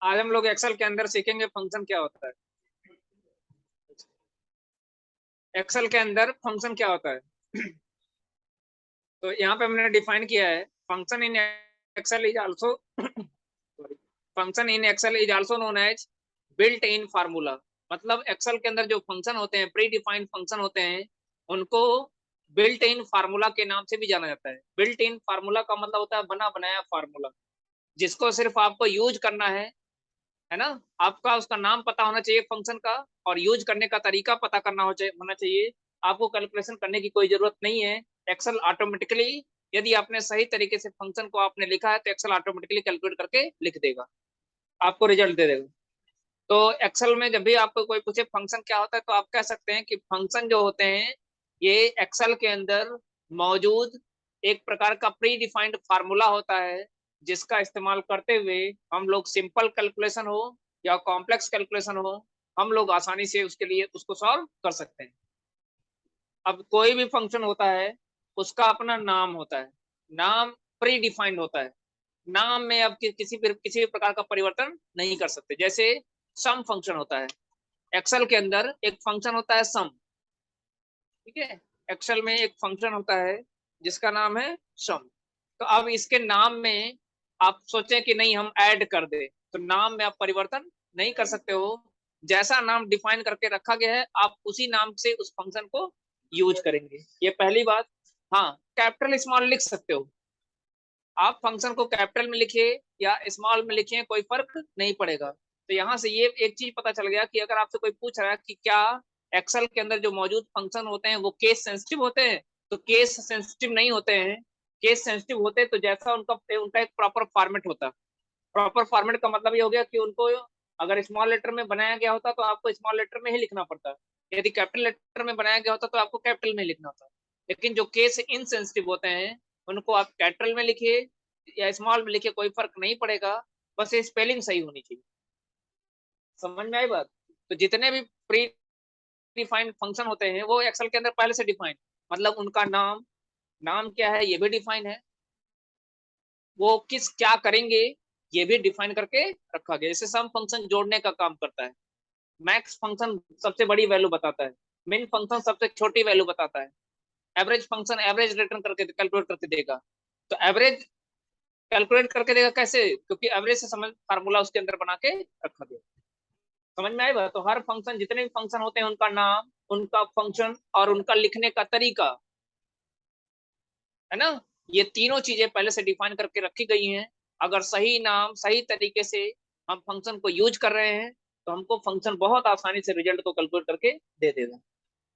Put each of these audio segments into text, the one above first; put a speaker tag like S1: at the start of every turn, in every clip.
S1: आज हम लोग एक्सेल के अंदर सीखेंगे फंक्शन क्या होता है। एक्सेल के अंदर फंक्शन क्या होता है। तो यहाँ पे हमने डिफाइन किया है function in Excel is also function in Excel is also known as built in formula. मतलब एक्सेल के अंदर जो फंक्शन होते हैं, प्री डिफाइंड फंक्शन होते हैं, उनको बिल्ट इन फार्मूला के नाम से भी जाना जाता है। बिल्ट इन फार्मूला का मतलब होता है बना बनाया फार्मूला, जिसको सिर्फ आपको यूज करना है ना। आपका उसका नाम पता होना चाहिए फंक्शन का, और यूज करने का तरीका पता करना होना चाहिए। आपको कैलकुलेशन करने की कोई जरूरत नहीं है। एक्सेल ऑटोमेटिकली, यदि आपने सही तरीके से फंक्शन को आपने लिखा है तो एक्सेल ऑटोमेटिकली कैलकुलेट करके लिख देगा, आपको रिजल्ट दे देगा। तो एक्सेल में जब भी आपको कोई पूछे फंक्शन क्या होता है, तो आप कह सकते हैं कि फंक्शन जो होते हैं ये एक्सेल के अंदर मौजूद एक प्रकार का प्री डिफाइंड फार्मूला होता है, जिसका इस्तेमाल करते हुए हम लोग सिंपल कैलकुलेशन हो या कॉम्प्लेक्स कैलकुलेशन हो, हम लोग आसानी से उसके लिए उसको सॉल्व कर सकते हैं। अब कोई भी फंक्शन होता है उसका अपना नाम होता है, नाम प्री डिफाइंड होता है। नाम में अब किसी भी प्रकार का परिवर्तन नहीं कर सकते। जैसे सम फंक्शन होता है एक्सेल के अंदर, एक फंक्शन होता है सम, ठीक है। एक्सेल में एक फंक्शन होता है जिसका नाम है सम। तो अब इसके नाम में आप सोचें कि नहीं हम ऐड कर दे, तो नाम में आप परिवर्तन नहीं कर सकते हो। जैसा नाम डिफाइन करके रखा गया है आप उसी नाम से उस फंक्शन को यूज करेंगे, ये पहली बात। हाँ, कैपिटल स्मॉल लिख सकते हो। आप फंक्शन को कैपिटल में लिखिए या स्मॉल में लिखिए, कोई फर्क नहीं पड़ेगा। तो यहाँ से ये एक चीज पता चल गया कि अगर आपसे कोई पूछ रहा है कि क्या एक्सेल के अंदर जो मौजूद फंक्शन होते हैं वो केस सेंसिटिव होते हैं, तो केस सेंसिटिव नहीं होते हैं। केस सेंसिटिव होते तो जैसा उनका उनका एक प्रॉपर फॉर्मेट होता। प्रॉपर फॉर्मेट का मतलब ये हो गया कि उनको अगर स्मॉल लेटर में बनाया गया होता तो आपको स्मॉल लेटर में ही लिखना पड़ता, यदि कैपिटल लेटर में बनाया गया होता तो आपको कैपिटल में लिखना होता। लेकिन जो केस इनसेंसिटिव होते हैं उनको आप कैपिटल में लिखिए या स्मॉल में लिखिए, कोई फर्क नहीं पड़ेगा, बस ये स्पेलिंग सही होनी चाहिए। समझ में आई बात। तो जितने भी प्री डिफाइंड फंक्शन होते हैं वो एक्सेल के अंदर पहले से डिफाइंड, मतलब उनका नाम, नाम क्या है ये भी डिफाइन है, वो किस क्या करेंगे ये भी डिफाइन करके रखा गया। जैसे सम फंक्शन जोड़ने का काम करता है, मैक्स फंक्शन सबसे बड़ी वैल्यू बताता है, मिन फंक्शन सबसे छोटी वैल्यू बताता है, एवरेज फंक्शन एवरेज रिटर्न करके कैलकुलेट करके देगा। तो एवरेज कैलकुलेट करके देगा कैसे, क्योंकि एवरेज से समझ फार्मूला उसके अंदर बना के रखा गया। समझ में आएगा। तो हर फंक्शन, जितने भी फंक्शन होते हैं उनका नाम, उनका फंक्शन और उनका लिखने का तरीका, है ना, ये तीनों चीजें पहले से डिफाइन करके रखी गई हैं। अगर सही नाम सही तरीके से हम फंक्शन को यूज कर रहे हैं तो हमको फंक्शन बहुत आसानी से रिजल्ट को कैलकुलेट करके दे देगा।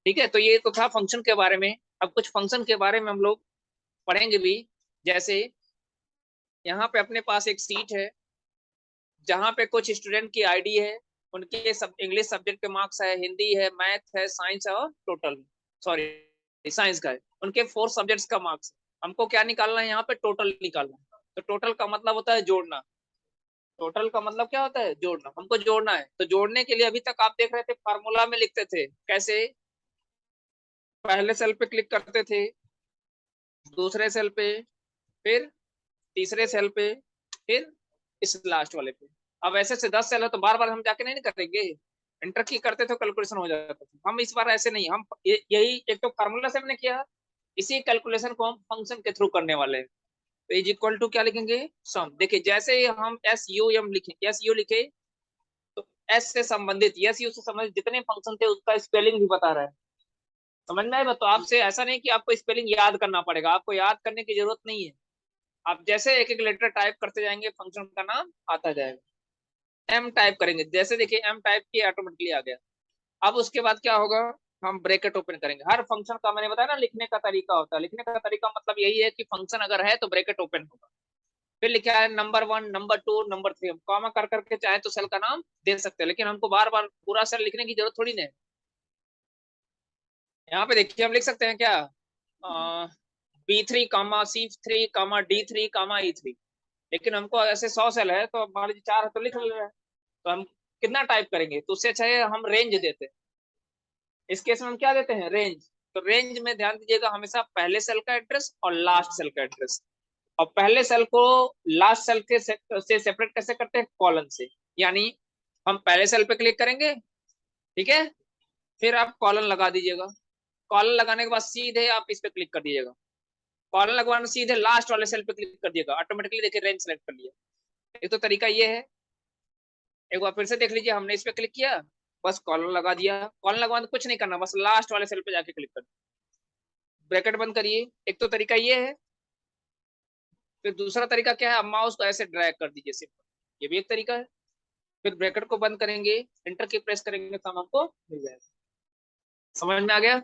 S1: ठीक है, तो ये तो था फंक्शन के बारे में। अब कुछ फंक्शन के बारे में हम लोग पढ़ेंगे भी। जैसे यहाँ पे अपने पास एक सीट है जहाँ पे कुछ स्टूडेंट की आईडी है, उनके सब इंग्लिश सब्जेक्ट के मार्क्स है, हिंदी है, मैथ है, साइंस है और टोटल, सॉरी साइंस का है, उनके 4 सब्जेक्ट्स का मार्क्स। हमको क्या निकालना है, यहाँ पे टोटल निकालना है। तो टोटल का मतलब होता है जोड़ना। टोटल का मतलब क्या होता है, जोड़ना। हमको जोड़ना है, तो जोड़ने के लिए अभी तक आप देख रहे थे फार्मूला में लिखते थे कैसे, पहले सेल पे क्लिक करते थे, दूसरे सेल पे, फिर तीसरे सेल पे, फिर इस लास्ट वाले पे। अब ऐसे से 10 सेल है तो बार बार हम जाके नहीं करेंगे, एंटर की करते थे कैलकुलेशन हो जाता था। हम इस बार ऐसे नहीं, हम यही एक तो फार्मूला से हमने किया, इसी कैलकुलेशन को हम फंक्शन के थ्रू करने वाले हैं। तो इज इक्वल टू क्या लिखेंगे, सम। देखिए जैसे ही हम एस यू एम लिखे, एस यू लिखे, तो एस से संबंधित, एस यू से संबंधित जितने फंक्शन थे उसका स्पेलिंग भी बता रहा है। समझ में आएगा। तो आपसे ऐसा नहीं कि आपको स्पेलिंग याद करना पड़ेगा, आपको याद करने की जरूरत नहीं है। आप जैसे एक एक लेटर टाइप करते जाएंगे फंक्शन का नाम आता जाएगा। एम टाइप करेंगे, जैसे देखिए एम टाइप किया ऑटोमेटिकली आ गया। अब उसके बाद क्या होगा, हम ब्रैकेट ओपन करेंगे। हर फंक्शन का मैंने बताया ना लिखने का तरीका होता है, लिखने का तरीका मतलब यही है कि फंक्शन अगर है तो ब्रैकेट ओपन होगा, फिर लिखा है नंबर 1 नंबर 2 नंबर 3, हम कॉमा कर करके चाहे तो सेल का नाम दे सकते हैं, लेकिन हमको बार बार पूरा सेल लिखने की जरूरत थोड़ी नहीं है। यहाँ पे देखिए हम लिख सकते हैं क्या, B3 C3 D3 लेकिन हमको ऐसे 100 सेल है तो मान लीजिए 4 है तो लिख ले रहे हैं, तो हम कितना टाइप करेंगे, तो उससे अच्छा है हम रेंज देते हैं। इस केस में हम क्या देते हैं, रेंज। तो रेंज में ध्यान दीजिएगा हमेशा पहले सेल का एड्रेस और लास्ट सेल का एड्रेस। और पहले सेल को लास्ट सेल के से सेपरेट कैसे करते हैं, कॉलन से। यानी हम पहले सेल पे क्लिक करेंगे, ठीक है, फिर आप कॉलन लगा दीजिएगा। कॉलन लगाने के बाद सीधे आप इस पे क्लिक कर दीजिएगा। कॉलन लगवाने सीधे लास्ट वाले सेल पे क्लिक कर दिएगा, ऑटोमेटिकली देखिए रेंज सेलेक्ट कर लिया। एक तो तरीका ये है। एक बार फिर से देख लीजिए, हमने इस पे क्लिक किया, बस कॉलन लगा दिया। कॉलन लगवाने कुछ नहीं करना, बस लास्ट वाले सेल पे जाके क्लिक कर, ब्रैकेट बंद करिए। एक तो तरीका ये है। फिर दूसरा तरीका क्या है, आप माउस को ऐसे ड्रैग कर दीजिए सिंपल, ये भी एक तरीका है। फिर ब्रैकेट को बंद करेंगे, एंटर की प्रेस करेंगे तो हम आपको मिल जाएगा। समझ में आ गया?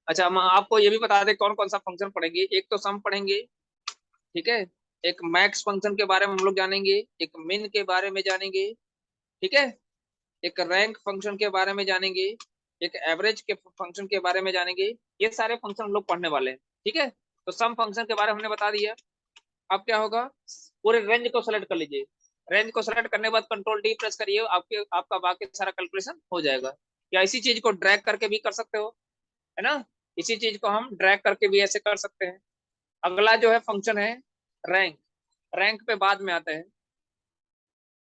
S1: अच्छा, हम आपको ये भी बता दें कौन कौन सा फंक्शन पढ़ेंगे। एक तो सम पढ़ेंगे, ठीक है। एक मैक्स फंक्शन के बारे में हम लोग जानेंगे, एक मिन के बारे में जानेंगे, ठीक है। एक रैंक फंक्शन के बारे में जानेंगे, एक एवरेज के फंक्शन के बारे में जानेंगे। ये सारे फंक्शन हम लोग पढ़ने वाले हैं, ठीक है। तो सम फंक्शन के बारे में हमने बता दिया। अब क्या होगा, पूरे रेंज को सेलेक्ट कर लीजिए। रेंज को सेलेक्ट करने के बाद कंट्रोल डी प्रेस करिए, आपके आपका बाकी सारा कैलकुलेशन हो जाएगा। या इसी चीज को ड्रैग करके भी कर सकते हो, है ना। इसी चीज को हम ड्रैग करके भी ऐसे कर सकते हैं। अगला जो है फंक्शन है रैंक। रैंक पे बाद में आते हैं,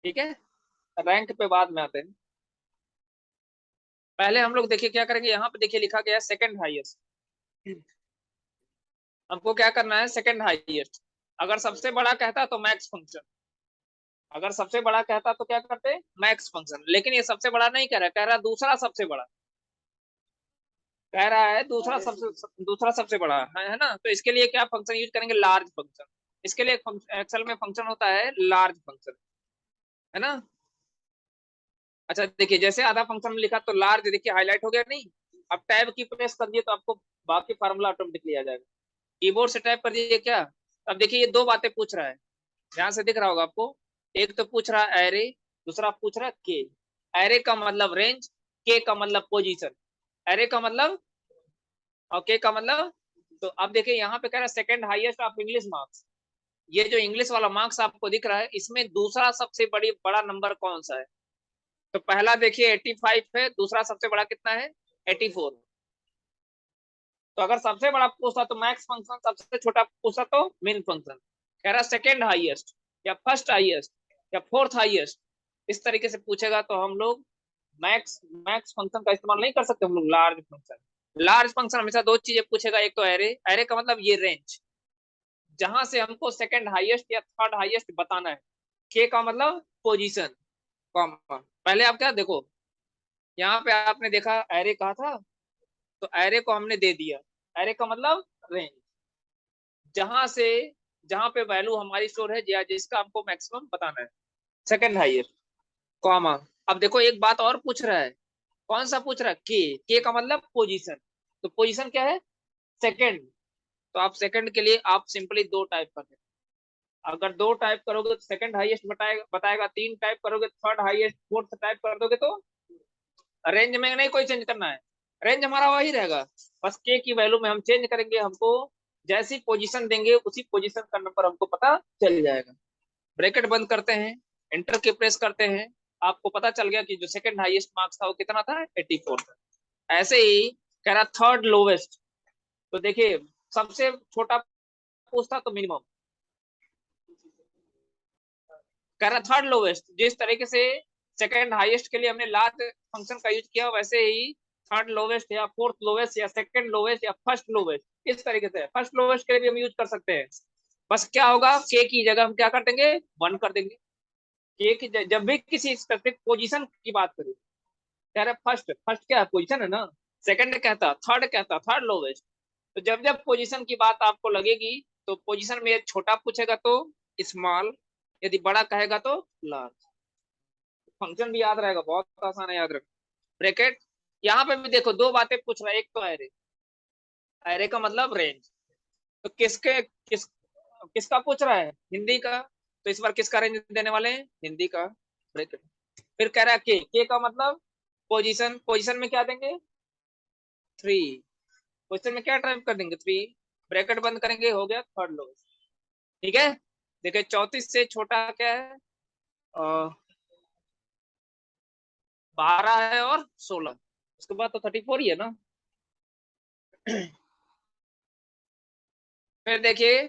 S1: ठीक है। रैंक पे बाद में आते हैं। पहले हम लोग देखिए क्या करेंगे, यहाँ पे देखिए लिखा गया है सेकंड हाईएस्ट। हमको क्या करना है, सेकंड हाईएस्ट। अगर सबसे बड़ा कहता तो मैक्स फंक्शन, अगर सबसे बड़ा कहता तो क्या करते, मैक्स फंक्शन। लेकिन ये सबसे बड़ा नहीं कह रहा, कह रहा दूसरा सबसे बड़ा, कह रहा है दूसरा सबसे बड़ा है ना। तो इसके लिए क्या फंक्शन यूज करेंगे, लार्ज फंक्शन। इसके लिए एक्सेल में फंक्शन होता है लार्ज फंक्शन, है ना। अच्छा देखिए, जैसे आधा फंक्शन में लिखा तो लार्ज देखिए हाईलाइट हो गया नहीं। अब टैब की प्रेस कर दिए तो आपको बाकी फार्मूला ऑटोमेटिकली आ जाएगा। कीबोर्ड से टाइप कर दीजिए क्या। अब देखिए ये दो बातें पूछ रहा है, ध्यान से दिख रहा होगा आपको। एक तो पूछ रहा है एरे, दूसरा पूछ रहा है के। एरे का मतलब रेंज, के का मतलब पोजीशन। एरे का मतलब और के का मतलब। तो अब देखिए यहाँ पे कह रहा है second highest of English marks. ये जो इंग्लिश वाला मार्क्स आपको दिख रहा है, इसमें दूसरा सबसे बड़ा नंबर कौन सा है। तो पहला देखिए 85 है, दूसरा सबसे बड़ा कितना है, 84। तो अगर सबसे बड़ा पूछता तो मैक्स फंक्शन, सबसे छोटा पूछता तो मिन फंक्शन। कह रहा सेकंड हाईएस्ट या फर्स्ट हाईएस्ट या फोर्थ हाईएस्ट, इस तरीके से पूछेगा तो हम लोग मैक्स मैक्स फंक्शन का इस्तेमाल नहीं कर सकते, हम लोग लार्ज फंक्शन। लार्ज फंक्शन हमेशा दो चीजें पूछेगा, एक तो एरे, एरे का मतलब ये रेंज, जहां से हमको सेकंड हाईएस्ट या थर्ड हाईएस्ट बताना है। के का मतलब पोजीशन, कॉमा। पहले आप क्या देखो, यहाँ पे आपने देखा एरे कहा था, तो एरे को हमने दे दिया। एरे का मतलब रेंज, जहां से जहां पे वैल्यू हमारी स्टोर है या जिसका हमको मैक्सिमम बताना है, सेकंड हाईएस्ट, कॉमा। अब देखो एक बात और पूछ रहा है, कौन सा पूछ रहा है, के का मतलब पोजीशन। तो पोजीशन क्या है, सेकंड। तो आप सेकंड के लिए आप सिंपली दो टाइप कर दें। अगर दो टाइप करोगे तो सेकंड हाईएस्ट बताएगा बताएगा, तीन टाइप करोगे थर्ड हाईएस्ट, फोर्थ टाइप कर दोगे तो रेंज में नहीं कोई चेंज करना है, रेंज हमारा वही रहेगा। बस के की वैल्यू में हम चेंज करेंगे, हमको जैसी पोजीशन देंगे उसी पोजीशन का नंबर हमको पता चल जाएगा। ब्रैकेट बंद करते हैं, एंटर की प्रेस करते हैं, आपको पता चल गया कि जो सेकंड हाईएस्ट मार्क्स था वो कितना था, 84 था। ऐसे ही कह रहा थर्ड लोवेस्ट, तो देखिए सबसे छोटा पूछता तो मिनिमम, कह रहा थर्ड लोवेस्ट। जिस तरीके से सेकंड हाईएस्ट के लिए हमने लार्ज फंक्शन का यूज किया, वैसे ही थर्ड लोवेस्ट या फोर्थ लोवेस्ट या सेकंड लोवेस्ट या फर्स्ट लोवेस्ट, इस तरीके से फर्स्ट लोवेस्ट के लिए भी हम यूज कर सकते हैं। बस क्या होगा, के की जगह हम क्या कर देंगे, वन कर देंगे। के की जब भी किसी स्पेसिफिक पोजीशन की बात करें, कह रहे फर्स्ट, फर्स्ट क्या है, पोजीशन है ना। सेकंड कहता, थर्ड कहता, थर्ड लोवेस्ट। तो जब जब पोजीशन की बात आपको लगेगी, तो पोजीशन में छोटा पूछेगा तो स्मॉल, यदि बड़ा कहेगा तो लार्ज। फंक्शन भी याद रहेगा, बहुत आसान है याद रखना। ब्रैकेट, यहाँ पे भी देखो दो बातें पूछ रहा है, एक तो एरे, एरे का मतलब रेंज। तो किसका पूछ रहा है, हिंदी का। तो इस बार किसका रेंज देने वाले हैं, हिंदी का। ब्रैकेट। फिर कह रहा है के का मतलब पोजीशन, पोजीशन में क्या देंगे, थ्री। पोजीशन में क्या टाइप कर देंगे, थ्री। ब्रैकेट बंद करेंगे, हो गया थर्ड लोवेस्ट, ठीक है। देखिए 34 से छोटा क्या है, 12 है और 16, उसके बाद तो 34 ही है ना। फिर देखिए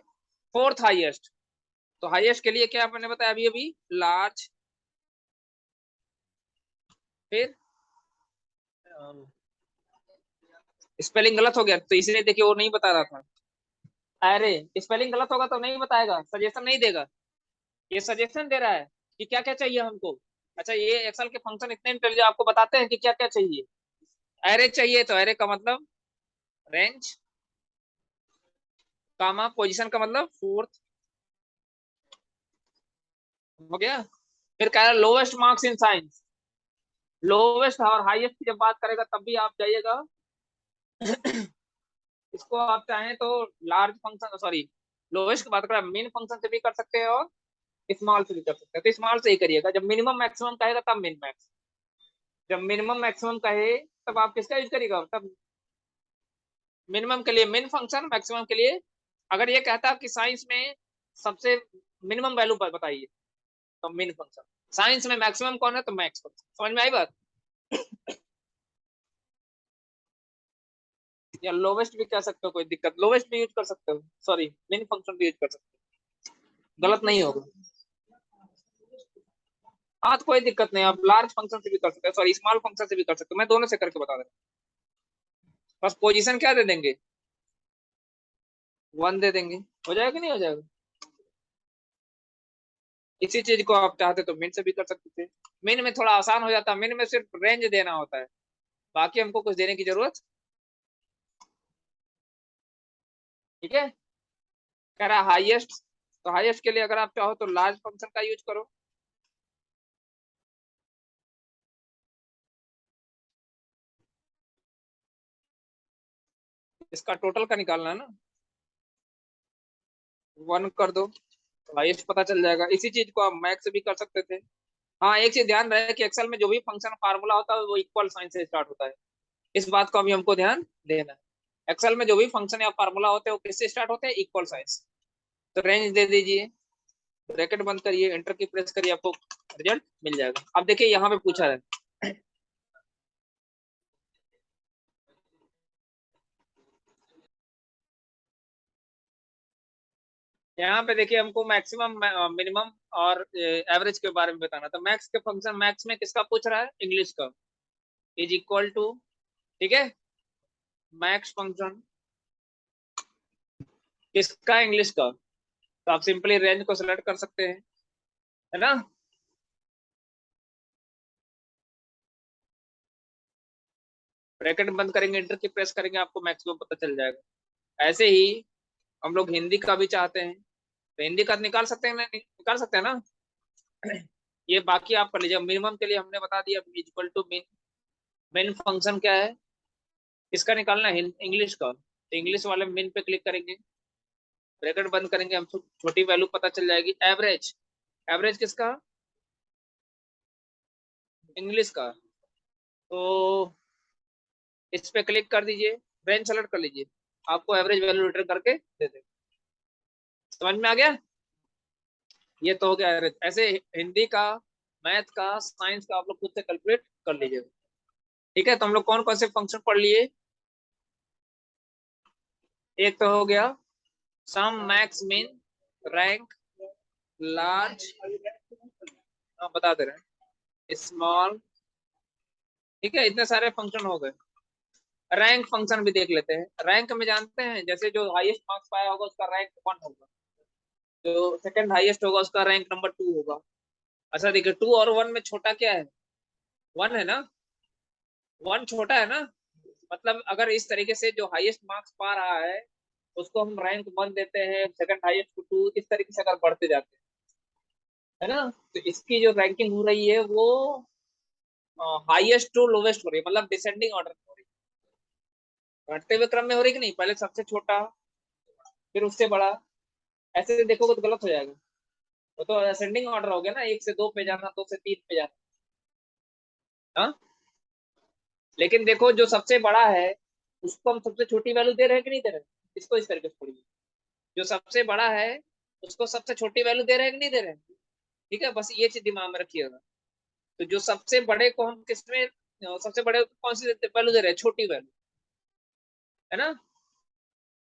S1: फोर्थ हाईएस्ट, तो हाईएस्ट के लिए क्या मैंने बताया अभी अभी, लार्ज, फिर स्पेलिंग गलत हो गया तो इसलिए देखिए वो नहीं बता रहा था। अरे स्पेलिंग गलत होगा तो नहीं बताएगा, सजेशन नहीं देगा। ये सजेशन दे रहा है कि क्या क्या चाहिए हमको। अच्छा, ये एक्सेल के फंक्शन इतने इंटेलिजेंट आपको बताते हैं कि क्या क्या चाहिए। एरे चाहिए तो एरे का मतलब रेंज, कामा पोजीशन का मतलब फोर्थ, हो गया। फिर कह रहा है lowest marks in science. Lowest और हाईएस्ट की जब बात करेगा तब भी आप जाइएगा। इसको आप चाहें तो लार्ज फंक्शन, सॉरी, लोवेस्ट की बात करें मेन फंक्शन से भी कर सकते हैं और स्मॉल से भी कर सकते हैं। तो स्मॉल से ही करिएगा, जब मिनिमम मैक्सिमम कहेगा तब मिन मैक्स। जब मिनिमम मैक्सिमम कहे तब आप किसका यूज करिएगा, तब मिनिमम के लिए मिन फंक्शन, मैक्सिमम के लिए। अगर ये कहता है कि साइंस में सबसे मिनिमम वैल्यू बताइए तो मिन फंक्शन। साइंस में मैक्सिमम कौन है तो मैक्स फंक्शन। समझ में आई बात? या लोवेस्ट भी कह सकते हो, कोई दिक्कत, लोवेस्ट भी यूज कर सकते हो, सॉरी मिन फंक्शन भी यूज कर सकते हो, गलत नहीं होगा। हाँ तो कोई दिक्कत नहीं, आप लार्ज फंक्शन से भी कर सकते हो, सॉरी स्मॉल फंक्शन से भी कर सकते हो, मैं दोनों से करके बता दे रहा हूँ। बस पोजीशन क्या दे देंगे, 1 दे देंगे, हो जाएगा नहीं हो जाएगा। इसी चीज को आप चाहते तो मिन से भी कर सकते थे। मिन में थोड़ा आसान हो जाता है, मिन में सिर्फ रेंज देना होता है, बाकी हमको कुछ देने की जरूरत। ठीक है। कह रहा हाईएस्ट, तो हाईएस्ट के लिए अगर आप चाहो तो लार्ज फंक्शन का यूज करो। इसका टोटल का निकालना है ना, 1 कर दो तो हाईएस्ट पता चल जाएगा। इसी चीज को आप मैक्स से भी कर सकते थे। हाँ एक चीज ध्यान रहे कि एक्सेल में जो भी फंक्शन फार्मूला होता है वो इक्वल साइन से स्टार्ट होता है। इस बात को अभी हमको ध्यान देना है। एक्सेल में जो भी फंक्शन या फार्मूला होते हैं वो किससे स्टार्ट होते हैं, इक्वल साइन से। तो रेंज दे दीजिए, ब्रैकेट बंद करिए, एंटर की प्रेस करिए, आपको रिजल्ट मिल जाएगा। अब देखिए यहाँ पे पूछा है, यहाँ पे देखिए हमको मैक्सिमम, मिनिमम और एवरेज के बारे में बताना। तो मैक्स के फंक्शन, मैक्स में किसका पूछ रहा है, इंग्लिश का, इज इक्वल टू, ठीक है, मैक्स फंक्शन किसका, इंग्लिश का। तो आप सिंपली रेंज को सिलेक्ट कर सकते हैं, है ना। ब्रैकेट बंद करेंगे, एंटर की प्रेस करेंगे, आपको मैक्सिमम पता चल जाएगा। ऐसे ही हम लोग हिंदी का भी चाहते हैं तो हिंदी का निकाल सकते हैं ना, निकाल सकते हैं ना। ये बाकी आप कर लीजिए। मिनिमम के लिए हमने बता दिया इक्वल टू मिन। मिन फंक्शन क्या है, किसका निकालना है, इंग्लिश का। तो इंग्लिश वाले मिन पे क्लिक करेंगे, ब्रैकेट बंद करेंगे, हमको छोटी वैल्यू पता चल जाएगी। एवरेज, एवरेज किसका, इंग्लिश का। तो इस पे क्लिक कर दीजिए, रेंज सेलेक्ट कर लीजिए, आपको एवरेज वैल्यू रिटर्न करके दे दे। समझ में आ गया? ये तो हो गया एवरेज। ऐसे हिंदी का, मैथ का, साइंस का आप लोग खुद से कैलकुलेट कर लीजिए। ठीक है, तो हम लोग कौन कौन से फंक्शन पढ़ लिए। एक तो हो गया सम, मैक्स, मिन, रैंक, लार्ज, बता दे रहे हैं, स्मॉल। ठीक है, इतने सारे फंक्शन हो गए। रैंक फंक्शन भी देख लेते हैं। रैंक में जानते हैं, जैसे जो हाईएस्ट मार्क्स पाया होगा उसका रैंक 1 होगा, जो सेकंड हाईएस्ट होगा उसका रैंक नंबर 2 होगा। अच्छा देखिए, 2 और 1 में छोटा क्या है, 1 है ना। 1 छोटा है ना, मतलब अगर इस तरीके से जो हाईएस्ट मार्क्स पा रहा है उसको हम रैंक 1 देते हैं, सेकंड हाईएस्ट को 2, इस तरीके से अगर बढ़ते जाते हैं, है ना। तो इसकी जो रैंकिंग हो रही है वो हाईएस्ट टू लोवेस्ट हो रही है, मतलब डिसेंडिंग ऑर्डर में हो रही है, घटते हुए क्रम में हो रही है कि नहीं, पहले सबसे छोटा फिर उससे बड़ा। ऐसे देखोगे तो गलत हो जाएगा, वो तो असेंडिंग ऑर्डर हो गया ना, 1 से 2 पे जाना, 2 से 3 पे जाना। हाँ, लेकिन देखो जो सबसे बड़ा है उसको हम सबसे छोटी वैल्यू दे रहे हैं कि नहीं दे रहे हैं? इसको इस तरीके से पढ़िए, जो सबसे बड़ा है उसको सबसे छोटी वैल्यू दे रहे हैं कि नहीं दे रहे हैं। ठीक है, बस ये चीज दिमाग में रखिएगा। तो जो सबसे बड़े को हम किसमें, सबसे बड़े को कौन सी वैल्यू दे रहे हैं, छोटी वैल्यू, है ना।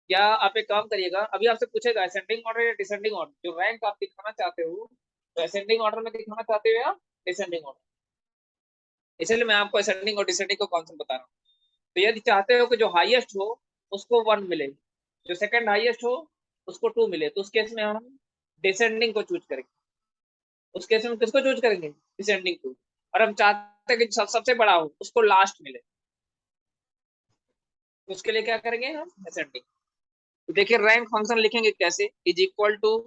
S1: या आप एक काम करिएगा, अभी आपसे पूछेगा असेंडिंग ऑर्डर या डिसेंडिंग ऑर्डर, जो रैंक आप दिखाना चाहते हो, तो असेंडिंग ऑर्डर में दिखाना चाहते हो या डिसेंडिंग ऑर्डर। इसलिए मैं आपको असेंडिंग और डिसेंडिंग का कॉन्सेप्ट बता रहा हूँ। तो यदि चाहते हो कि जो हाईएस्ट हो उसको 1 मिले, जो सेकंड हाईएस्ट हो उसको 2 मिले, तो उस केस में हम डिसेंडिंग को चूज करेंगे। उस केस में किसको चूज करेंगे? डिसेंडिंग को। और हम चाहते हैं कि सबसे बड़ा हो उसको लास्ट मिले, तो उसके लिए क्या करेंगे हम? असेंडिंग। तो देखिए रैंक फंक्शन लिखेंगे कैसे, इज इक्वल टू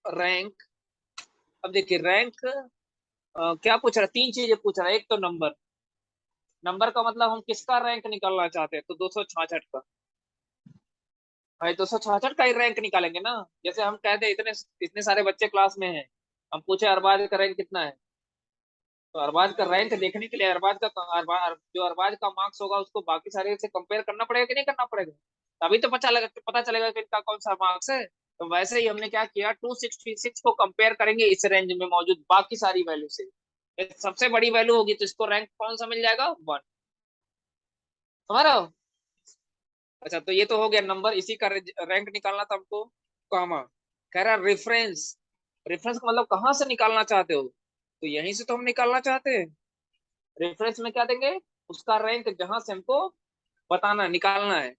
S1: रैंक। अब देखिए रैंक क्या पूछ रहा है? 3 चीजें पूछ रहा है। एक तो नंबर, नंबर का मतलब हम किसका रैंक निकालना चाहते हैं, तो 266 का। भाई 266 का ही रैंक निकालेंगे ना। जैसे हम कहते हैं इतने इतने सारे बच्चे क्लास में हैं, हम पूछे अरबाज का रैंक कितना है, तो अरबाज का रैंक देखने के लिए जो अरबाज का मार्क्स होगा उसको बाकी सारे से कंपेयर करना पड़ेगा कि नहीं करना पड़ेगा? तभी तो पता चलेगा कि इनका कौन सा मार्क्स है। तो वैसे ही हमने क्या किया, 266 को कंपेयर करेंगे इस रेंज में मौजूद बाकी सारी वैल्यू से। ये सबसे बड़ी वैल्यू होगी तो इसको रैंक कौन सा मिल जाएगा? 1। समझ रहे हो? अच्छा, तो ये तो हो गया नंबर, इसी का रैंक निकालना था हमको। कॉमा कह रहा रेफरेंस। रेफरेंस का मतलब कहाँ से निकालना चाहते हो, तो यहीं से तो हम निकालना चाहते हैं। रेफरेंस में क्या देंगे? उसका रैंक जहां से हमको बताना निकालना है।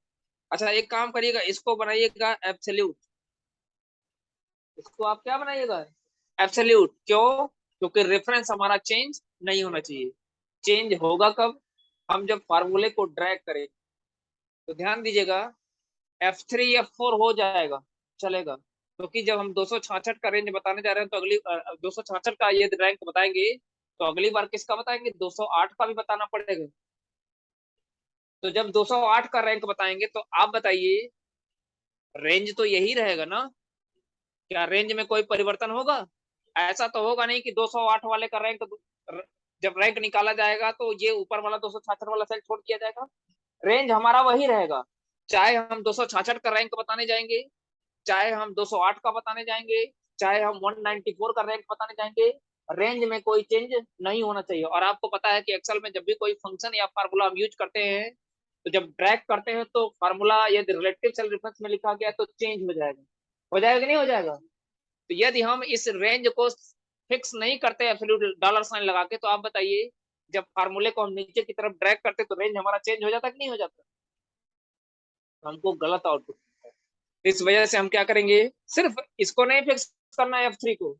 S1: अच्छा एक काम करिएगा, इसको बनाइएगा एब्सोल्यूट। इसको आप क्या बनाइएगा? एब्सोल्यूट। क्यों? क्योंकि रेफरेंस हमारा चेंज नहीं होना चाहिए। चेंज होगा कब? हम जब फार्मूले को ड्रैग करें। तो ध्यान दीजिएगा, F3 F4 हो जाएगा, चलेगा। क्योंकि जब हम 266 का रेंज बताने जा रहे हैं तो अगली 266 का ये रैंक बताएंगे, तो अगली बार किसका बताएंगे? 208 का भी बताना पड़ेगा। तो जब 208 का रैंक बताएंगे तो आप बताइए, रेंज तो यही रहेगा ना? क्या रेंज में कोई परिवर्तन होगा? ऐसा तो होगा नहीं कि 208 वाले का रैंक, जब रैंक निकाला जाएगा तो ये ऊपर वाला 266 वाला सेल छोड़ दिया जाएगा। रेंज हमारा वही रहेगा, चाहे हम 266 का रैंक बताने जाएंगे, चाहे हम 208 का बताने जाएंगे, चाहे हम 194 का रैंक बताने जाएंगे। रेंज में कोई चेंज नहीं होना चाहिए। और आपको पता है कि एक्सेल में जब भी कोई फंक्शन या फार्मूला हम यूज करते हैं, तो जब ड्रैग करते हैं तो फार्मूला यदि रिलेटिव सेल रेफरेंस में लिखा गया तो चेंज हो जाएगा। हो जाएगा कि नहीं हो जाएगा? तो यदि हम इस रेंज को फिक्स नहीं करते एब्सोल्यूट डॉलर साइन लगा के, तो आप बताइए जब फार्मूले को हम नीचे की तरफ ड्रैग करते तो रेंज हमारा चेंज हो जाता कि नहीं हो जाता? हमको गलत आउटपुट। इस वजह से हम क्या करेंगे, सिर्फ इसको नहीं फिक्स करना है F3 को।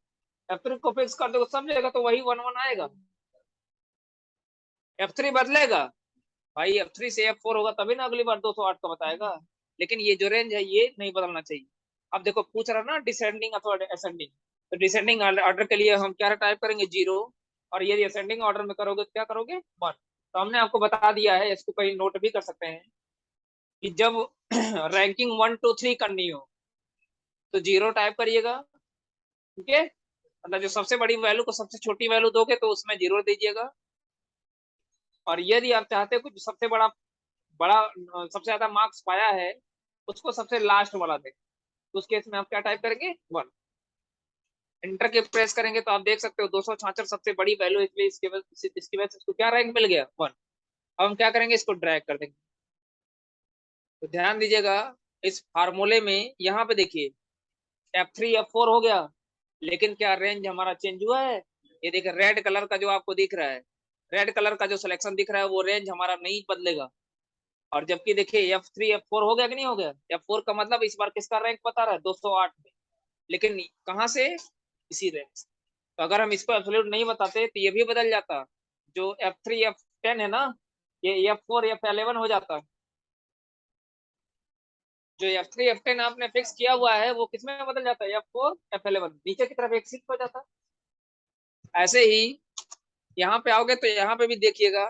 S1: F3 को फिक्स कर दो सब जगह तो वही 1 1 आएगा। F3 बदलेगा भाई, F3 से F4 होगा तभी ना अगली बार 208 का बताएगा। लेकिन ये जो रेंज है ये नहीं बदलना चाहिए। अब देखो पूछ रहा ना डिसेंडिंग अथवा असेंडिंग, तो डिसेंडिंग ऑर्डर के लिए हम क्या टाइप करेंगे? 0। और यदि असेंडिंग ऑर्डर में करोगे तो क्या करोगे? 1। तो हमने आपको बता दिया है, इसको कहीं नोट भी कर सकते हैं कि जब रैंकिंग 1 2 3 करनी हो तो 0 टाइप करिएगा। ठीक है? मतलब जो सबसे बड़ी वैल्यू को सबसे छोटी वैल्यू दोगे तो उसमें 0 दीजिएगा। और यदि आप चाहते हो कि जो सबसे बड़ा बड़ा सबसे ज्यादा मार्क्स पाया है उसको सबसे लास्ट वाला दे, तो उस केस में आप क्या टाइप करेंगे? 1। इंटर के प्रेस करेंगे तो आप देख सकते हो 266 सबसे बड़ी वैल्यू, इसलिए इसकी वजह से इसको क्या रैंक मिल गया? 1। अब हम क्या करेंगे? इसको ड्रैग कर देंगे। तो ध्यान दीजिएगा, इस फार्मूले में यहाँ पे देखिए F3 F4 हो गया, लेकिन क्या रेंज हमारा चेंज हुआ है? ये देखिए रेड कलर का जो आपको दिख रहा है, रेड कलर का जो सिलेक्शन दिख रहा है वो रेंज हमारा नहीं बदलेगा। और जबकि देखिए F3 F4 हो गया कि नहीं हो गया? F4 का मतलब इस बार किसका रैंक बता रहा है? 208 में। लेकिन कहाँ से? इसी रैंक। तो अगर हम इसको एब्सोल्यूट नहीं बताते तो ये भी बदल जाता। जो F3 F10 है ना, ये F4 F11 हो जाता। जो F3 F10 आपने फिक्स किया हुआ है वो किसमें बदल जाता है? F4 F11 नीचे की तरफ एक सीट हो जाता। ऐसे ही यहाँ पे आओगे तो यहाँ पे भी देखिएगा,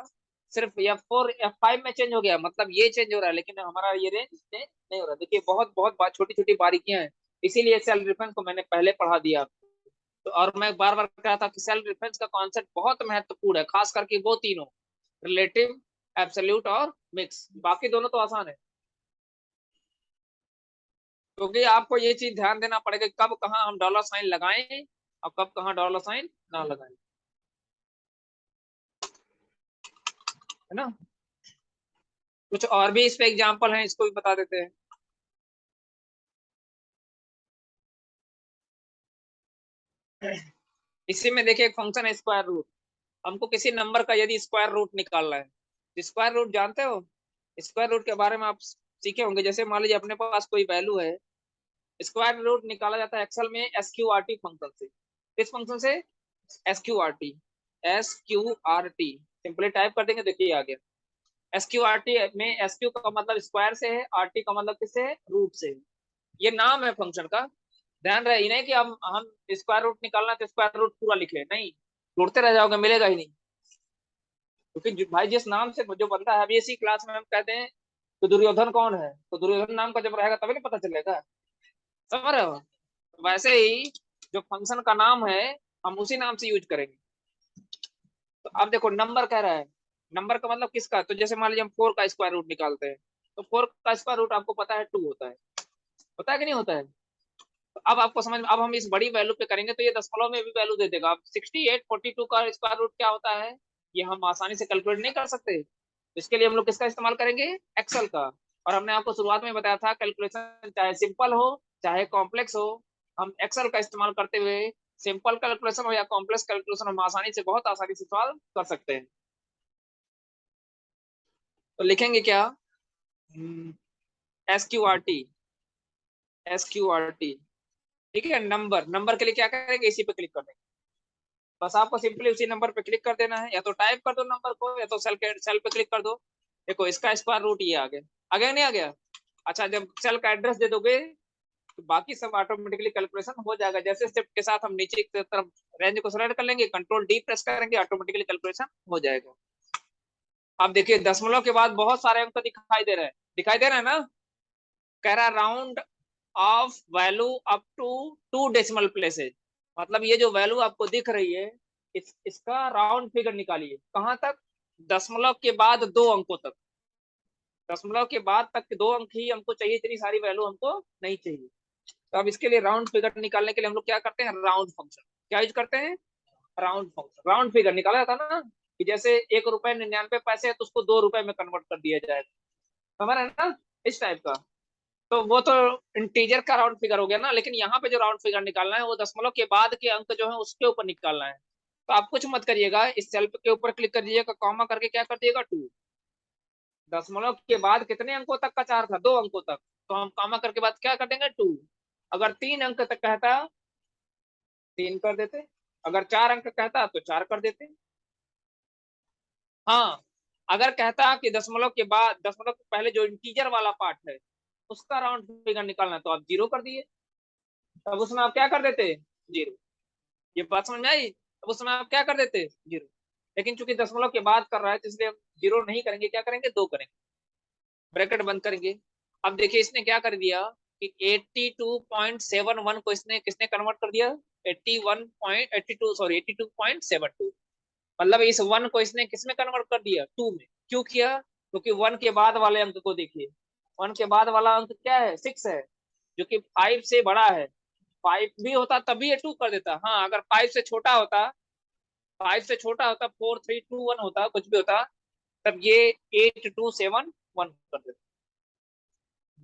S1: सिर्फ F4 F5 में चेंज हो गया, मतलब ये चेंज हो रहा है लेकिन हमारा ये रेंज चेंज नहीं हो रहा। देखिए बहुत बहुत छोटी छोटी बारीकियां हैं, इसीलिए सेल रेफरेंस को मैंने पहले पढ़ा दिया। तो और मैं बार बार कह रहा था कि सेल्फ डिफेंस का कॉन्सेप्ट बहुत महत्वपूर्ण है, खास करके वो तीनों, रिलेटिव, एब्सोल्यूट और मिक्स। बाकी दोनों तो आसान है। क्योंकि आपको ये चीज ध्यान देना पड़ेगा कब कहाँ हम डॉलर साइन लगाएं और कब कहाँ डॉलर साइन ना लगाएं, है ना? कुछ और भी इस पे एग्जांपल हैं, इसको भी बता देते हैं। इसी में देखिए एक फंक्शन है स्क्वायर रूट। हमको किसी नंबर का यदि स्क्वायर रूट निकालना है, स्क्वायर रूट जानते हो, स्क्वायर रूट के बारे में आप सीखे होंगे। जैसे मान लीजिए अपने पास कोई वैल्यू है, स्क्वायर रूट निकाला जाता है एक्सेल में SQRT फंक्शन से। किस फंक्शन से? SQRT। SQRT सिंपली टाइप कर देंगे, देखिए आ गया। SQRT में SQ का मतलब स्क्वायर से है, RT का मतलब किससे है? रूट से है। ये नाम है फंक्शन का। ध्यान रहे, नहीं कि हम स्क्वायर रूट निकालना है तो स्क्वायर रूट पूरा लिखे, नहीं, ढूंढते रह जाओगे, मिलेगा ही नहीं। क्योंकि भाई जिस नाम से जो बनता है, अभी इसी क्लास में हम कहते हैं तो दुर्योधन कौन है, तो दुर्योधन नाम का जब रहेगा तभी नहीं पता चलेगा। समझ रहे हो? वैसे ही जो फंक्शन का नाम है, हम उसी नाम से यूज करेंगे। तो अब देखो नंबर कह रहा है, नंबर का मतलब किसका, तो जैसे मान लीजिए हम 4 का स्क्वायर रूट निकालते हैं, तो 4 का स्क्वायर रूट आपको पता है 2 होता है। पता है कि नहीं होता है? तो अब आपको समझ में, अब हम इस बड़ी वैल्यू पे करेंगे तो ये दशमलव में भी वैल्यू दे देगा। अब 6842 का स्क्वायर रूट क्या होता है, ये हम आसानी से कैलकुलेट नहीं कर सकते। इसके लिए हम लोग किसका इस्तेमाल करेंगे? एक्सेल का। और हमने आपको शुरुआत में बताया था, कैलकुलेशन चाहे सिंपल हो चाहे कॉम्प्लेक्स हो, हम एक्सेल का इस्तेमाल करते हुए सिंपल कैलकुलेशन हो या कॉम्प्लेक्स कैलकुलेशन हम आसानी से, बहुत आसानी से सॉल्व कर सकते हैं। तो लिखेंगे क्या? SQRT। SQRT ठीक है। नंबर, नंबर के लिए क्या करेंगे? इसी पे क्लिक कर देंगे। बस आपको सिंपली उसी नंबर पे क्लिक कर देना है, या तो टाइप कर दो नंबर को, या तो सेल पे क्लिक कर दो। देखो इसका स्क्वायर रूट ये आ गया। आ गया नहीं आ गया? अच्छा, जब सेल का एड्रेस दे दोगे तो बाकी सब ऑटोमेटिकली कैलकुलेशन हो जाएगा। जैसे स्टेप के साथ हम नीचे की तरफ रेंज को सेलेक्ट कर लेंगे, कंट्रोल डी प्रेस करेंगे, ऑटोमेटिकली कैलकुलेशन हो जाएगा। अब देखिए दशमलव के बाद बहुत सारे अंक दिखाई दे रहे हैं, दिखाई दे रहे हैं ना? कह रहा round off value up to 2 decimal places. मतलब ये जो वैल्यू आपको दिख रही है, इसका राउंड फिगर निकालिए। कहां तक? दशमलव के बाद 2 अंकों तक। दशमलव के बाद तक के 2 अंक ही हमको चाहिए, इतनी सारी वैल्यू हमको नहीं चाहिए। तो अब इसके लिए राउंड फिगर निकालने के लिए हम लोग क्या करते हैं? Round function. क्या यूज करते हैं? Round function. राउंड फिगर निकाला जाता है ना, कि जैसे 1 रुपए 99 पैसे है तो उसको 2 रुपए में कन्वर्ट कर दिया जाए। समझ रहे हैं ना? इस टाइप का। तो वो तो इंटीजर का राउंड फिगर हो गया ना, लेकिन यहाँ पे जो राउंड फिगर निकालना है वो दशमलव के बाद के अंक जो है उसके ऊपर निकालना है। तो आप कुछ मत करिएगा, इस सेल के ऊपर क्लिक कर दीजिएगा, कॉमा करके क्या कर दिएगा? 2। दशमलव के बाद कितने अंकों तक का चार था? 2 अंकों तक। तो हम कॉमा करके बाद क्या कर देंगे? 2। अगर 3 अंक तक कहता 3 कर देते, अगर 4 अंक कहता तो 4 कर देते। हाँ, अगर कहता कि दशमलव के बाद, दशमलव के पहले जो इंटीजर वाला पार्ट है उसका राउंड फिगर निकालना, तो आप 0 कर दिए। तब उसमें आप क्या कर देते? 0। ये बात समझ में आई? तब उसमें आप क्या कर देते? 0। लेकिन चूंकि दशमलव के बाद कर रहा है तो इसलिए हम 0 नहीं करेंगे, क्या करेंगे? 2 करेंगे। ब्रैकेट बंद करेंगे। अब देखिए इसने क्या कर दिया कि 82.71 को इसने किसने कन्वर्ट कर दिया? 81.82, सॉरी 82.72। मतलब इस 1 को इसने किसमें कन्वर्ट कर दिया? 2 में। क्यों किया? क्योंकि 1 के बाद वाले अंक को देखिए, 1 के बाद वाला अंक क्या है? 6 है, जो कि 5 से बड़ा है। 5 भी होता तभी ये 2 कर देता। हाँ, अगर 5 से छोटा होता, 5 से छोटा होता, 4321 होता, कुछ भी होता, तब ये 8271 कर देता।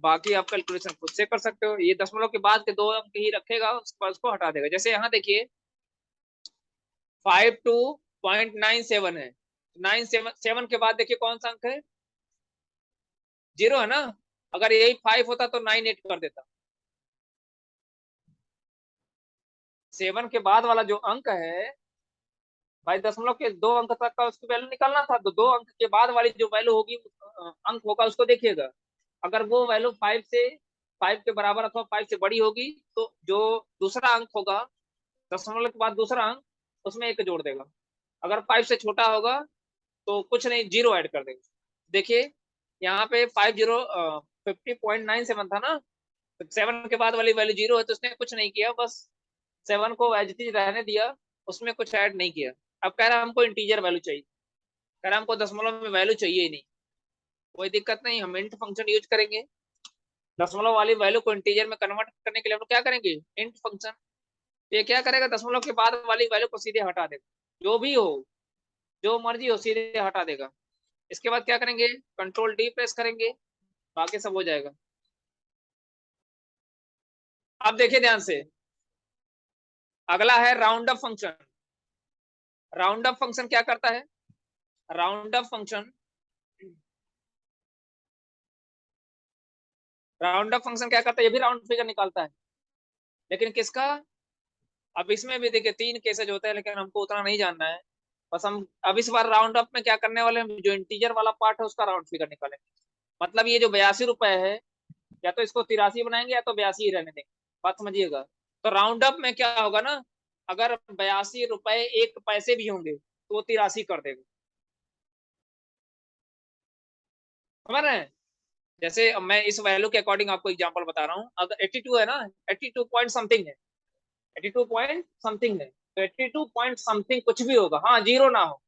S1: बाकी आप कैलकुलेशन खुद से कर सकते हो। ये दशमलव के बाद के 2 अंक ही रखेगा, उसको हटा देगा। जैसे यहाँ देखिए 52.97 है, 97 के बाद देखिए कौन सा अंक है? 0 है ना? अगर यही 5 होता तो 98 कर देता। 7 के बाद वाला जो अंक है भाई, दशमलव के 2 अंक तक का उसकी वैल्यू निकालना था, तो 2 अंक के बाद वाली जो वैल्यू होगी, अंक होगा, उसको देखिएगा। अगर वो वैल्यू 5 के बराबर अथवा 5 से बड़ी होगी तो जो दूसरा अंक होगा, दशमलव के बाद दूसरा अंक, उसमें 1 जोड़ देगा। अगर 5 से छोटा होगा तो कुछ नहीं, 0 ऐड कर देगा। देखिए यहाँ पे 50.97 था ना, तो 7 के बाद वाली वैल्यू 0 है, तो उसने कुछ नहीं किया, बस 7 को एज इट इज रहने दिया, उसमें कुछ ऐड नहीं किया। अब कह रहा है हमको इंटीजर वैल्यू चाहिए, कह रहा है हमको दशमलव में वैल्यू चाहिए ही नहीं। कोई दिक्कत नहीं, हम इंट फंक्शन यूज करेंगे। दशमलव वाली वैल्यू को इंटीजर में कन्वर्ट करने के लिए हम क्या करेंगे? Int function. ये क्या करेगा? दशमलव के बाद वाली वैल्यू को सीधे हटा देगा, जो भी हो, जो मर्जी हो, सीधे हटा देगा। इसके बाद क्या करेंगे? कंट्रोल डी प्रेस करेंगे, बाकी सब हो जाएगा। अब देखिए ध्यान से, अगला है round up function. Round up function क्या करता है? राउंड अप फंक्शन क्या करता है? ये भी राउंड फिगर निकालता है, लेकिन किसका? अब इसमें भी देखिए 3 केसेज होते हैं, लेकिन हमको उतना नहीं जानना है। बस हम अब इस बार राउंड अप में क्या करने वाले हैं, जो इंटीजर वाला पार्ट है उसका राउंड फिगर निकालेंगे। मतलब ये जो 82 रुपए है, या तो इसको 83 बनाएंगे या तो 82 ही रहने देंगे। बात समझिएगा। तो राउंड अप में क्या होगा ना, अगर 82 रुपए 1 पैसे भी होंगे तो वो 83 कर देगा। समझ रहे हैं? जैसे अब मैं इस वैल्यू के अकॉर्डिंग आपको एग्जांपल बता रहा हूँ। अगर 82 है ना, 82 पॉइंट समथिंग है, 82 पॉइंट समथिंग है, तो 82 पॉइंट समथिंग कुछ भी होगा, हाँ जीरो ना हो।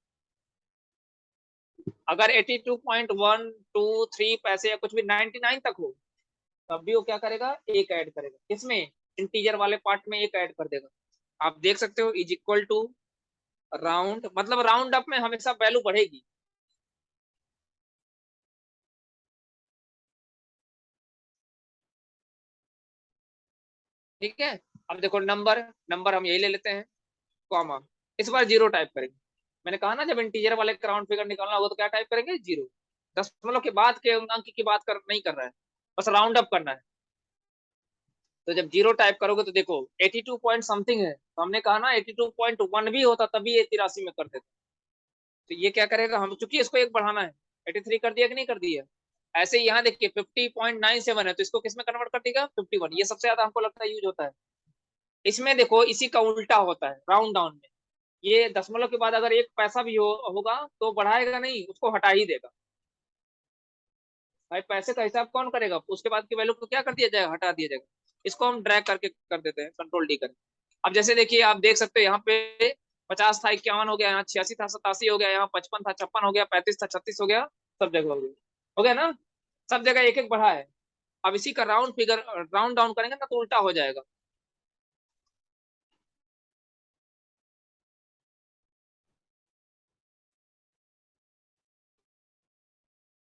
S1: अगर 82.123 पैसे या कुछ भी 99 तक हो, तब भी वो क्या करेगा, एक ऐड करेगा। किसमें? इंटीजर वाले पार्ट में एक ऐड कर देगा। आप देख सकते हो इज इक्वल टू राउंड, मतलब राउंड अप में हमेशा वैल्यू बढ़ेगी। ठीक है। अब देखो नंबर, हम यही ले लेते हैं, कॉमा, इस बार जीरो टाइप करेंगे। मैंने कहा ना, जब इंटीजर वाले राउंड फिगर निकालना होगा तो क्या टाइप करेंगे, जीरो। दशमलव के बाद के अंक की बात कर नहीं कर रहा है, बस राउंड अप करना है। तो जब जीरो टाइप करोगे तो देखो 82 पॉइंट समथिंग है, तो हमने कहा ना 82.1 भी होता तभी ये 83 में कर देते। तो ये क्या करेगा, हम चूंकि इसको एक बढ़ाना है, 83 कर दिया कि नहीं कर दिया। ऐसे ही यहाँ देखिए 50.97 है, तो इसको किस में कन्वर्ट कर देगा, 51। ये सबसे ज्यादा हमको लगता है यूज होता है। इसमें देखो इसी का उल्टा होता है राउंड डाउन में। ये दशमलव के बाद अगर 1 पैसा भी होगा तो बढ़ाएगा नहीं, उसको हटा ही देगा। भाई पैसे का हिसाब कौन करेगा, उसके बाद की वैल्यू को क्या कर दिया जाएगा, हटा दिया जाएगा। इसको हम ड्रैग करके कर देते हैं, कंट्रोल डी करके। अब जैसे देखिए आप देख सकते हो यहाँ पे 50 था, 51 हो गया, यहाँ 86 था, 87 हो गया, यहाँ 55 था, 56 हो गया, 35 था, 36 हो गया। सब जगह हो गया, हो गया ना। सब जगह एक एक बढ़ा है। अब इसी का राउंड फिगर राउंड डाउन करेंगे ना तो उल्टा हो जाएगा।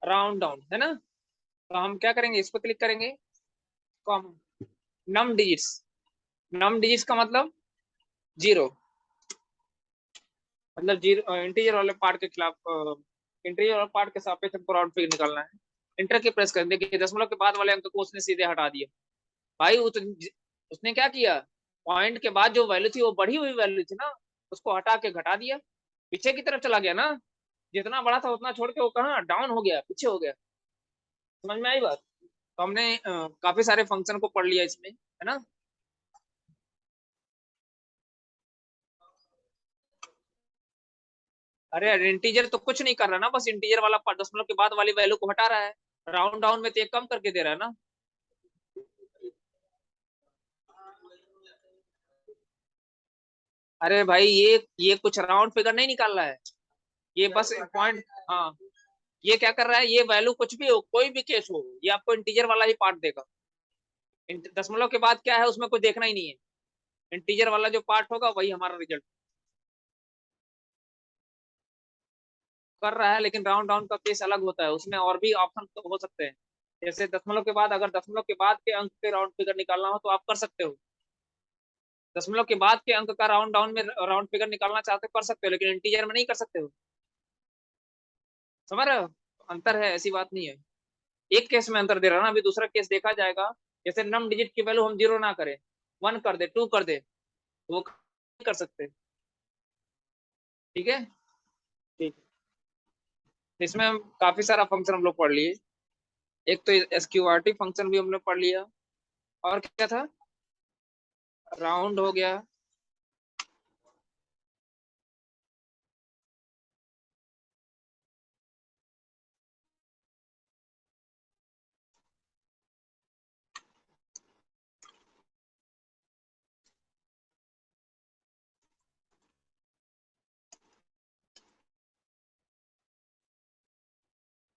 S1: राउंड डाउन है ना, तो हम क्या करेंगे, इस पर क्लिक करेंगे, कॉम, नम डिजिट्स। नम डिजिट्स का मतलब जीरो, मतलब जीरो इंटीजर वाले पार्ट के खिलाफ, इंटीजर वाले पार्ट के सापेक्ष हमको राउंड फिगर निकालना है। इंटर की प्रेस कर देखिए, दशमलव के बाद वाले अंक को उसने सीधे हटा दिया। भाई उसने क्या किया, पॉइंट के बाद जो वैल्यू थी वो बढ़ी हुई वैल्यू थी ना, उसको हटा के घटा दिया, पीछे की तरफ चला गया ना। जितना बड़ा था उतना छोड़ के वो कहाँ डाउन हो गया, पीछे हो गया। समझ में आई बात? तो हमने काफी सारे फंक्शन को पढ़ लिया इसमें, है ना। अरे इंटीजर तो कुछ नहीं कर रहा ना, बस इंटीजर वाला दशमलव के बाद वाली वैल्यू को हटा रहा है। राउंड डाउन में तो ये कम करके दे रहा है ना। अरे भाई ये कुछ राउंड फिगर नहीं निकाल रहा है, ये बस पॉइंट। हाँ, ये क्या कर रहा है, ये वैल्यू कुछ भी हो, कोई भी केस हो, ये आपको इंटीजर वाला ही पार्ट देगा। दशमलव के बाद क्या है उसमें कुछ देखना ही नहीं है, इंटीजर वाला जो पार्ट होगा वही हमारा रिजल्ट कर रहा है। लेकिन राउंड डाउन का केस अलग होता है, उसमें और भी ऑप्शन तो हो सकते हैं। जैसे दशमलव के बाद, अगर दशमलव के बाद के अंक के राउंड फिगर निकालना हो तो आप कर सकते हो। दशमलव के बाद के अंक का राउंड डाउन में राउंड फिगर निकालना चाहते हो कर सकते हो, लेकिन इंटीजर में नहीं कर सकते हो। समझ रहे हो? अंतर है, ऐसी बात नहीं है। एक केस में अंतर दे रहा है ना, अभी दूसरा केस देखा जाएगा। जैसे नम डिजिट की वैल्यू हम जीरो ना करें, 1 कर दे, 2 कर दे, तो वो नहीं कर सकते। ठीक है। ठीक। इसमें हम काफी सारा फंक्शन हम लोग पढ़ लिए। एक तो एसक्यूआरटी फंक्शन भी हमने पढ़ लिया, और क्या था, राउंड हो गया।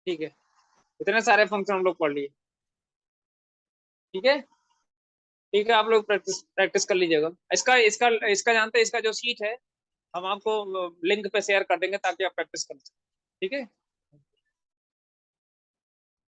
S1: ठीक है, इतने सारे फंक्शन हम लोग पढ़ लिए। ठीक है। ठीक है, आप लोग प्रैक्टिस प्रैक्टिस कर लीजिएगा। इसका इसका इसका जानते हैं, इसका जो सीट है हम आपको लिंक पे शेयर कर देंगे ताकि आप प्रैक्टिस कर सकें। ठीक है।